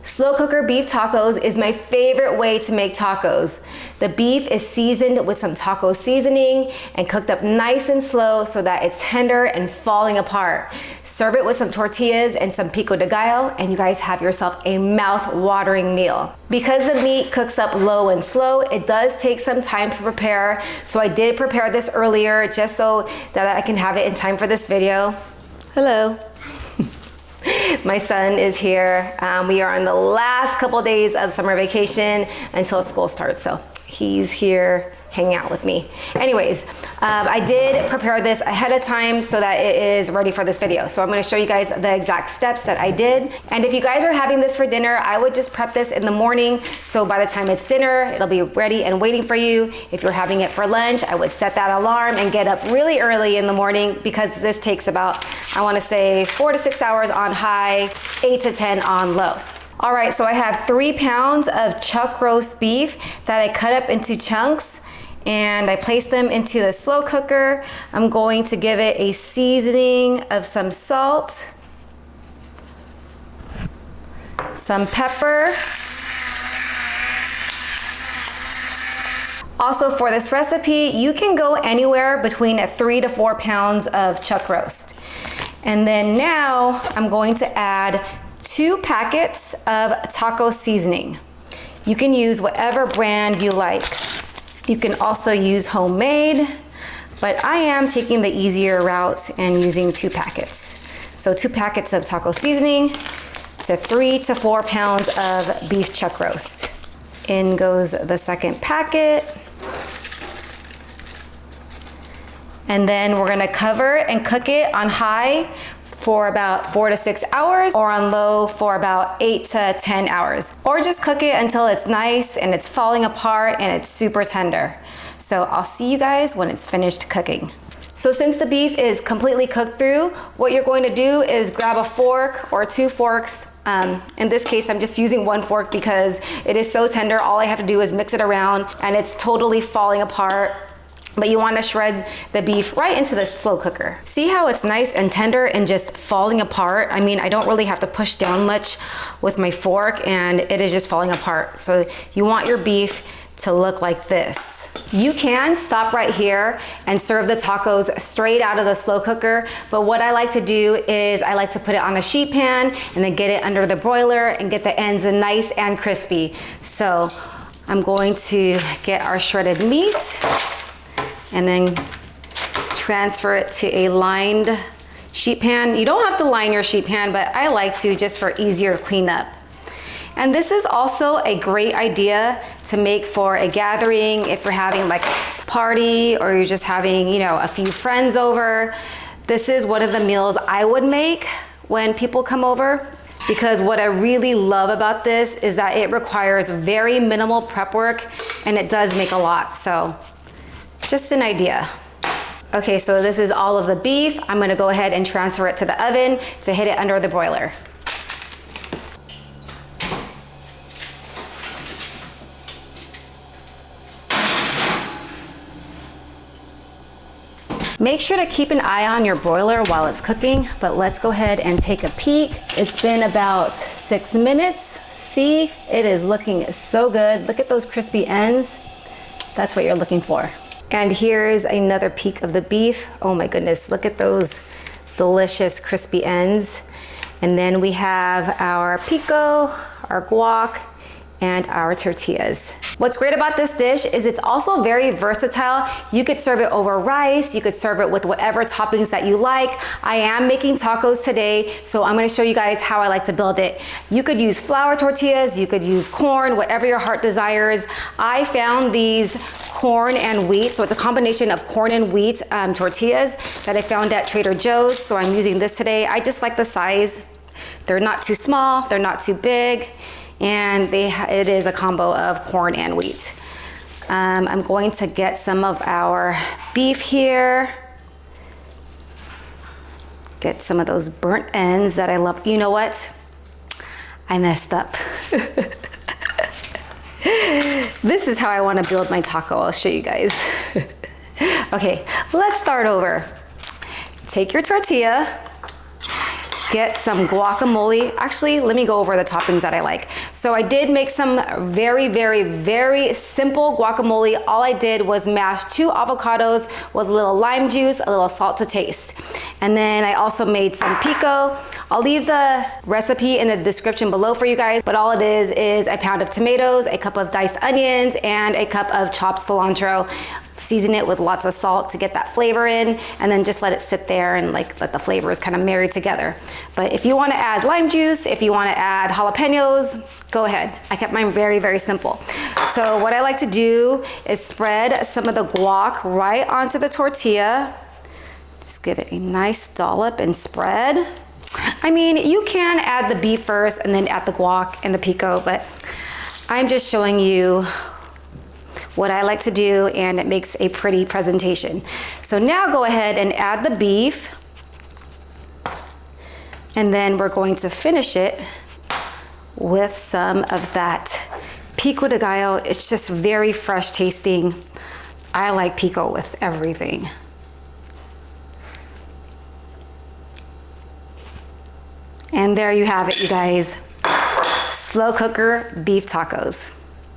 Slow cooker beef tacos is my favorite way to make tacos. The beef is seasoned with some taco seasoning and cooked up nice and slow so that it's tender and falling apart. Serve it with some tortillas and some Pico de Gallo, and you guys have yourself a mouth-watering meal. Because the meat cooks up low and slow, it does take some time to prepare, so I did prepare this earlier just so that I can have it in time for this video. Hello. My son is here. We are on the last couple days of summer vacation until school starts, so he's here hanging out with me. Anyways, I did prepare this ahead of time so that it is ready for this video. So I'm gonna show you guys the exact steps that I did. And if you guys are having this for dinner, I would just prep this in the morning. So by the time it's dinner, it'll be ready and waiting for you. If you're having it for lunch, I would set that alarm and get up really early in the morning because this takes about, I wanna say 4 to 6 hours on high, 8 to 10 on low. All right, so I have 3 pounds of chuck roast beef that I cut up into chunks and I placed them into the slow cooker. I'm going to give it a seasoning of some salt, some pepper. Also for this recipe, you can go anywhere between 3 to 4 pounds of chuck roast. And then now I'm going to add 2 packets of taco seasoning. You can use whatever brand you like. You can also use homemade, but I am taking the easier route and using 2 packets. So 2 packets of taco seasoning to 3 to 4 pounds of beef chuck roast. In goes the second packet. And then we're gonna cover and cook it on high for about 4 to 6 hours or on low for about 8 to 10 hours. Or just cook it until it's nice and it's falling apart and it's super tender. So I'll see you guys when it's finished cooking. So since the beef is completely cooked through, what you're going to do is grab a fork or 2 forks. In this case, I'm just using 1 fork because it is so tender. All I have to do is mix it around and it's totally falling apart. But you want to shred the beef right into the slow cooker. See how it's nice and tender and just falling apart? I mean, I don't really have to push down much with my fork and it is just falling apart. So you want your beef to look like this. You can stop right here and serve the tacos straight out of the slow cooker, but what I like to do is I like to put it on a sheet pan and then get it under the broiler and get the ends nice and crispy. So I'm going to get our shredded meat and then transfer it to a lined sheet pan. You don't have to line your sheet pan, but I like to just for easier cleanup. And this is also a great idea to make for a gathering if you're having like a party or you're just having, you know, a few friends over. This is one of the meals I would make when people come over, because what I really love about this is that it requires very minimal prep work and it does make a lot. So just an idea. Okay, so this is all of the beef. I'm gonna go ahead and transfer it to the oven to hit it under the broiler. Make sure to keep an eye on your broiler while it's cooking, but let's go ahead and take a peek. It's been about 6 minutes. See, it is looking so good. Look at those crispy ends. That's what you're looking for. And here's another peek of the beef. Oh my goodness, look at those delicious crispy ends. And then we have our pico, our guac, and our tortillas. What's great about this dish is it's also very versatile. You could serve it over rice, you could serve it with whatever toppings that you like. I am making tacos today, so I'm gonna show you guys how I like to build it. You could use flour tortillas, you could use corn, whatever your heart desires. I found these corn and wheat, so it's a combination of corn and wheat tortillas that I found at Trader Joe's, so I'm using this today. I just like the size. They're not too small, they're not too big, and it is a combo of corn and wheat. I'm going to get some of our beef here. Get some of those burnt ends that I love. You know what? I messed up. This is how I want to build my taco. I'll show you guys. Okay, let's start over. Take your tortilla get some guacamole. Actually, let me go over the toppings that I like. So I did make some very, very, very simple guacamole. All I did was mash 2 avocados with a little lime juice, a little salt to taste. And then I also made some pico. I'll leave the recipe in the description below for you guys, but all it is a pound of tomatoes, a cup of diced onions, and a cup of chopped cilantro. Season it with lots of salt to get that flavor in, and then just let it sit there and like let the flavors kind of marry together. But if you want to add lime juice, if you want to add jalapenos, go ahead. I kept mine very, very simple. So what I like to do is spread some of the guac right onto the tortilla. Just give it a nice dollop and spread. I mean, you can add the beef first and then add the guac and the pico, but I'm just showing you what I like to do, and it makes a pretty presentation. So now go ahead and add the beef, and then we're going to finish it with some of that Pico de Gallo. It's just very fresh tasting. I like pico with everything. And there you have it, you guys. Slow cooker beef tacos.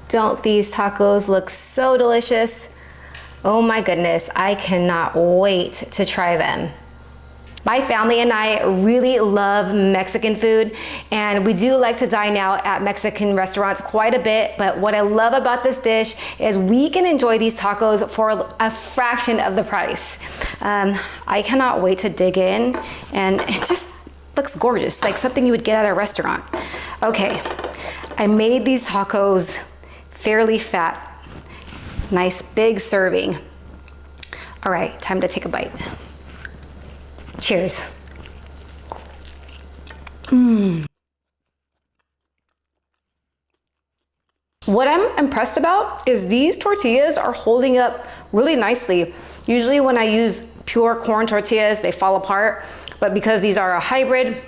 Don't these tacos look so delicious? Oh my goodness, I cannot wait to try them. My family and I really love Mexican food, and we do like to dine out at Mexican restaurants quite a bit, but what I love about this dish is we can enjoy these tacos for a fraction of the price. I cannot wait to dig in, and it just looks gorgeous, like something you would get at a restaurant. Okay, I made these tacos fairly fat, nice big serving. All right, time to take a bite. Cheers. What I'm impressed about is these tortillas are holding up really nicely. Usually when I use pure corn tortillas, they fall apart, but because these are a hybrid,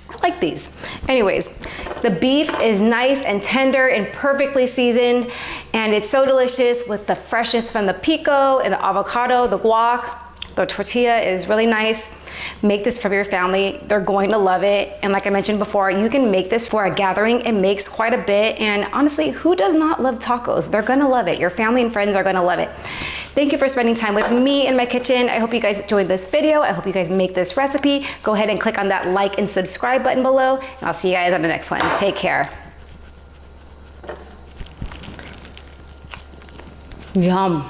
I like these. Anyways, the beef is nice and tender and perfectly seasoned, and it's so delicious with the freshness from the pico and the avocado, the guac. The tortilla is really nice. Make this for your family. They're going to love it. And like I mentioned before, you can make this for a gathering. It makes quite a bit. And honestly, who does not love tacos? They're gonna love it. Your family and friends are gonna love it. Thank you for spending time with me in my kitchen. I hope you guys enjoyed this video. I hope you guys make this recipe. Go ahead and click on that like and subscribe button below. And I'll see you guys on the next one. Take care. Yum.